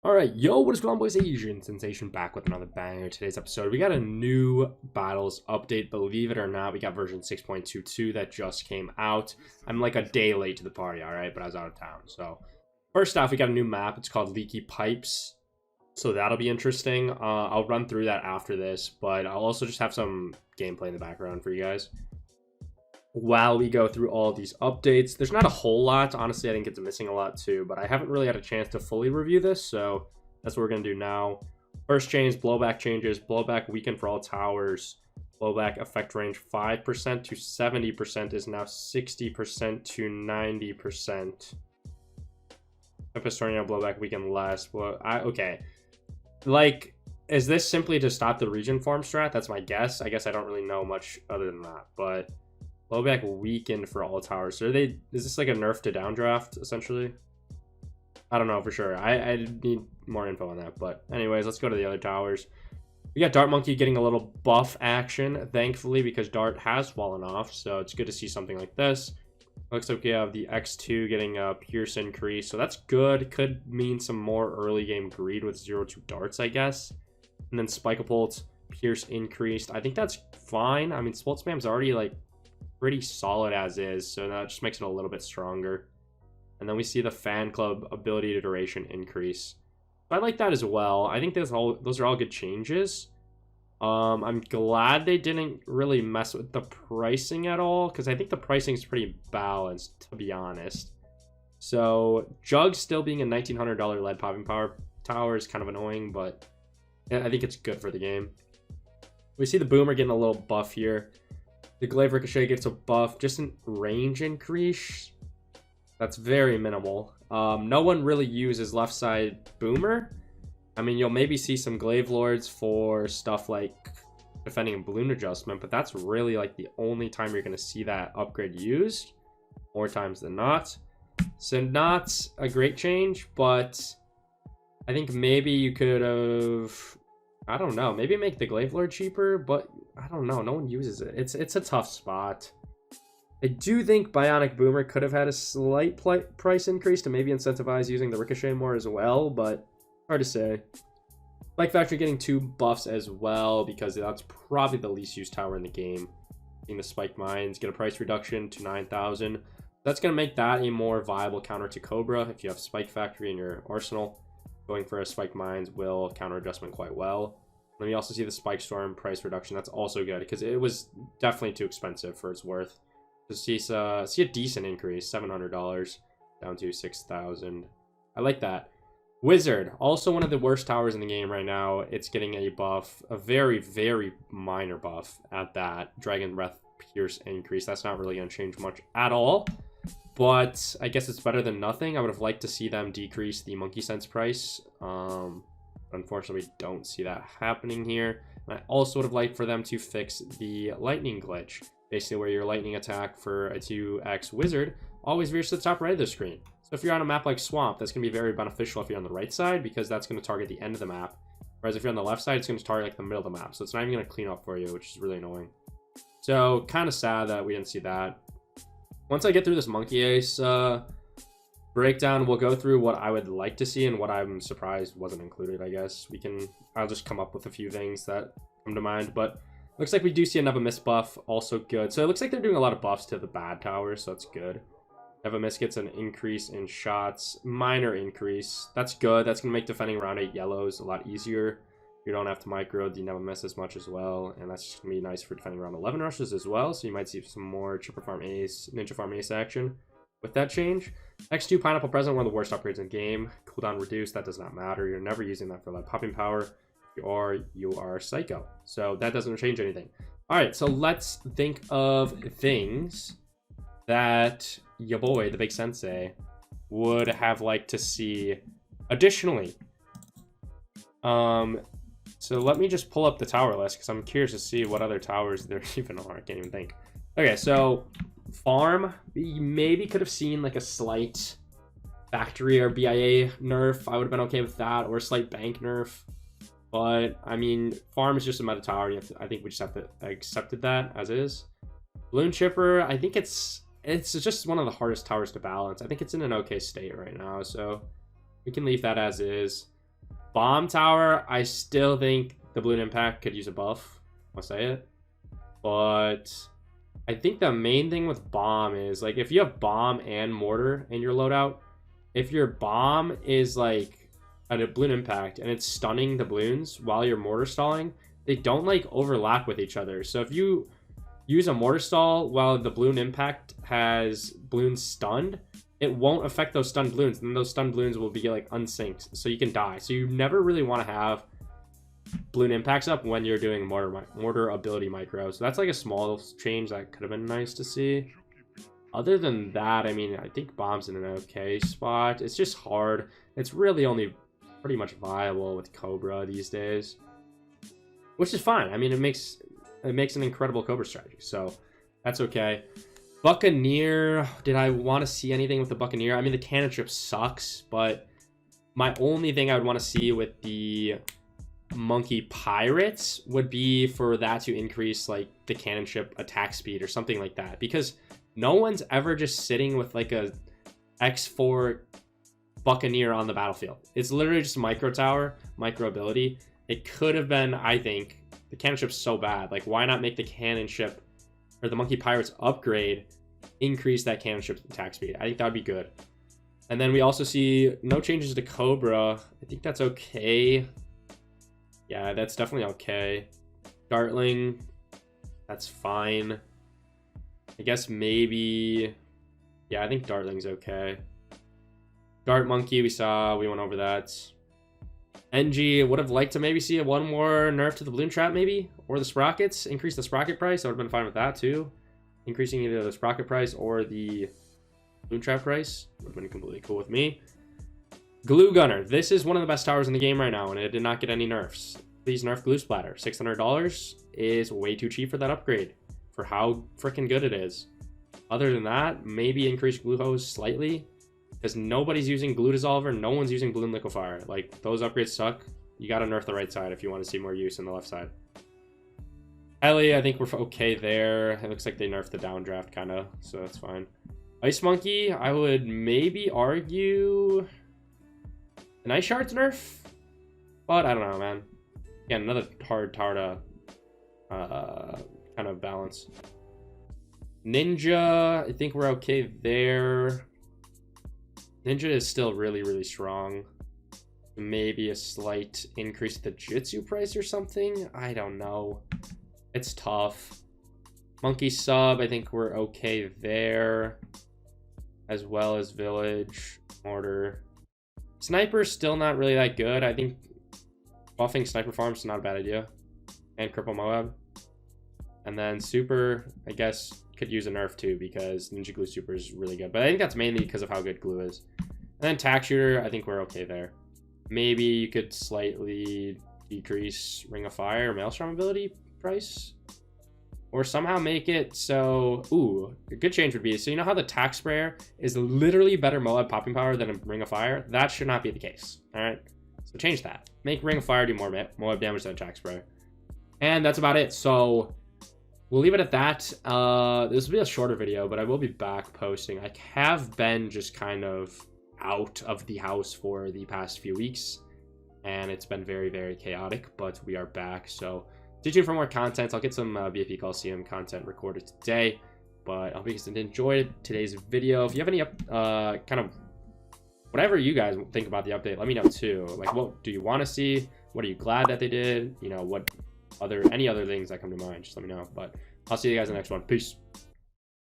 Alright, yo, what is going on, boys? Asian Sensation back with another banger. Today's episode, we got a new Battles update. Believe it or not, we got version 6.22 that just came out. I'm like a day late to the party, alright, but I was out of town. So, first off, we got a new map. It's called Leaky Pipes. So that'll be interesting. I'll run through that after this, but I'll also just have some gameplay in the background for you guys while we go through all these updates. There's not a whole lot. Honestly, I think it's missing a lot too, but I haven't really had a chance to fully review this, so that's what we're going to do now. First change, blowback changes. Blowback weaken for all towers. Blowback effect range 5% to 70% is now 60% to 90%. Epistorian blowback weaken less. Well, okay. Like, is this simply to stop the region form strat? That's my guess. I guess I don't really know much other than that, but blowback weakened for all towers. So is this like a nerf to downdraft, essentially? I don't know for sure. I need more info on that. But anyways, let's go to the other towers. We got Dart Monkey getting a little buff action, thankfully, because Dart has fallen off. So it's good to see something like this. Looks like we have the X2 getting a Pierce increase. So that's good. Could mean some more early game greed with 0-2 darts, I guess. And then Spike-a-Pult, Pierce increased. I think that's fine. I mean, Spolt Spam's already like pretty solid as is, so that just makes it a little bit stronger. And then we see the Fan Club ability to duration increase. So I like that as well. I think those are all good changes. I'm glad they didn't really mess with the pricing at all, because I think the pricing is pretty balanced, to be honest. So Jug still being a $1,900 lead popping power tower is kind of annoying, but I think it's good for the game. We see the Boomer getting a little buff here. The Glaive Ricochet gets a buff, just an range increase. That's very minimal. No one really uses left side Boomer. I mean, you'll maybe see some Glaive Lords for stuff like defending and balloon adjustment, but that's really like the only time you're going to see that upgrade used, more times than not. So not a great change, but I think maybe you could have, I don't know, maybe make the Glaive Lord cheaper, but I don't know, no one uses it. It's a tough spot. I do think Bionic Boomer could have had a slight price increase to maybe incentivize using the Ricochet more as well, but hard to say. Spike Factory getting 2 buffs as well, because that's probably the least used tower in the game. Seeing the Spike Mines get a price reduction to 9,000. That's going to make that a more viable counter to Cobra. If you have Spike Factory in your arsenal, going for a Spike Mines will counter adjustment quite well. Then we also see the Spike Storm price reduction. That's also good, because it was definitely too expensive for its worth. To see a decent increase, $700 down to 6,000. I like that. Wizard, also one of the worst towers in the game right now. It's getting a buff, a very, very minor buff at that. Dragon Breath Pierce increase. That's not really going to change much at all, but I guess it's better than nothing. I would have liked to see them decrease the Monkey Sense price. Unfortunately, we don't see that happening here. And I also would have liked for them to fix the lightning glitch. Basically, where your lightning attack for a 2x wizard always veers to the top right of the screen. So if you're on a map like Swamp, that's going to be very beneficial if you're on the right side, because that's going to target the end of the map. Whereas if you're on the left side, it's going to target like the middle of the map. So it's not even going to clean up for you, which is really annoying. So kind of sad that we didn't see that. Once I get through this Monkey Ace breakdown, we'll go through what I would like to see and what I'm surprised wasn't included, I guess. I'll just come up with a few things that come to mind, but looks like we do see another Miss buff, also good. So it looks like they're doing a lot of buffs to the bad towers, so that's good. Neva Miss gets an increase in shots, minor increase. That's good. That's going to make defending around 8 yellows a lot easier. You don't have to micro the Neva Miss as much as well, and that's just going to be nice for defending around 11 rushes as well, so you might see some more Chipper Farm Ace, Ninja Farm Ace action with that change. X2 Pineapple Present, one of the worst upgrades in the game. Cooldown reduced, that does not matter. You're never using that for like popping power, or you are Psycho. So that doesn't change anything. Alright, so let's think of things that your boy, the big sensei, would have liked to see additionally. So let me just pull up the tower list, because I'm curious to see what other towers there even are. I can't even think. Okay, so farm, we maybe could have seen like a slight factory or BIA nerf. I would have been okay with that, or a slight bank nerf. But I mean, farm is just a meta tower. I think we just have to accepted that as is. Balloon Chipper, I think it's just one of the hardest towers to balance. I think it's in an okay state right now, so we can leave that as is. Bomb Tower, I still think the Bloon Impact could use a buff. I'll say it. But I think the main thing with Bomb is, like, if you have Bomb and Mortar in your loadout, if your Bomb is, like, a Bloon Impact and it's stunning the Bloons while you're Mortar stalling, they don't, like, overlap with each other. So if you use a Mortar stall while the Bloon Impact has Bloons stunned, it won't affect those stunned Bloons, and those stunned Bloons will be, like, unsynced, so you can die. So you never really want to have Bloon Impacts up when you're doing Mortar ability micro. So that's, like, a small change that could have been nice to see. Other than that, I mean, I think Bomb's in an okay spot. It's just hard. It's really only pretty much viable with Cobra these days, which is fine. I mean, it makes an incredible Cobra strategy, so that's okay. Buccaneer, did I want to see anything with the Buccaneer? I mean, the cannon ship sucks, but my only thing I would want to see with the Monkey Pirates would be for that to increase, like, the cannon ship attack speed or something like that, because no one's ever just sitting with, like, a X4 Buccaneer on the battlefield. It's literally just micro tower, micro ability. It could have been, I think, the cannon ship's so bad. Like, why not make the cannon ship or the Monkey Pirates upgrade increase that cannon ship's attack speed? I think that would be good. And then we also see no changes to Cobra. I think that's okay. Yeah, that's definitely okay. Dartling, that's fine. I guess maybe, yeah, I think Dartling's okay. Dart Monkey, we went over that. NG would have liked to maybe see one more nerf to the Balloon Trap, maybe, or the Sprockets. Increase the Sprocket price. I would have been fine with that too. Increasing either the Sprocket price or the Balloon Trap price would have been completely cool with me. Glue Gunner. This is one of the best towers in the game right now, and it did not get any nerfs. Please nerf Glue Splatter. $600 is way too cheap for that upgrade, for how freaking good it is. Other than that, maybe increase Glue Hose slightly, because nobody's using Glue Dissolver, no one's using Balloon Liquefier. Like, those upgrades suck. You gotta nerf the right side if you want to see more use in the left side. Ellie, I think we're okay there. It looks like they nerfed the downdraft, kind of, so that's fine. Ice Monkey, I would maybe argue an Ice Shard's nerf, but I don't know, man. Again, another hard tower to kind of balance. Ninja, I think we're okay there. Ninja is still really, really strong. Maybe a slight increase to the Jitsu price or something. I don't know. It's tough. Monkey Sub, I think we're okay there. As well as Village, Mortar. Sniper's still not really that good. I think buffing Sniper Farms is not a bad idea. And Cripple Moab. And then Super, I guess, could use a nerf too, because Ninja Glue Super is really good. But I think that's mainly because of how good Glue is. And then Tack Shooter, I think we're okay there. Maybe you could slightly decrease Ring of Fire, Maelstrom ability price. Or somehow make it so... Ooh, a good change would be... So you know how the Tack Sprayer is literally better Moab popping power than a Ring of Fire? That should not be the case. Alright? So change that. Make Ring of Fire do more Moab damage than Tack Sprayer. And that's about it. So... we'll leave it at that. This will be a shorter video, but I will be back posting. I have been just kind of out of the house for the past few weeks, and it's been very, very chaotic, but we are back. So stay tuned for more content. I'll get some BFP Coliseum content recorded today, but I hope you guys enjoyed today's video. If you have any kind of whatever you guys think about the update, let me know too. Like, what do you want to see? What are you glad that they did? You know, what any other things that come to mind, just let me know. But I'll see you guys in the next one. Peace.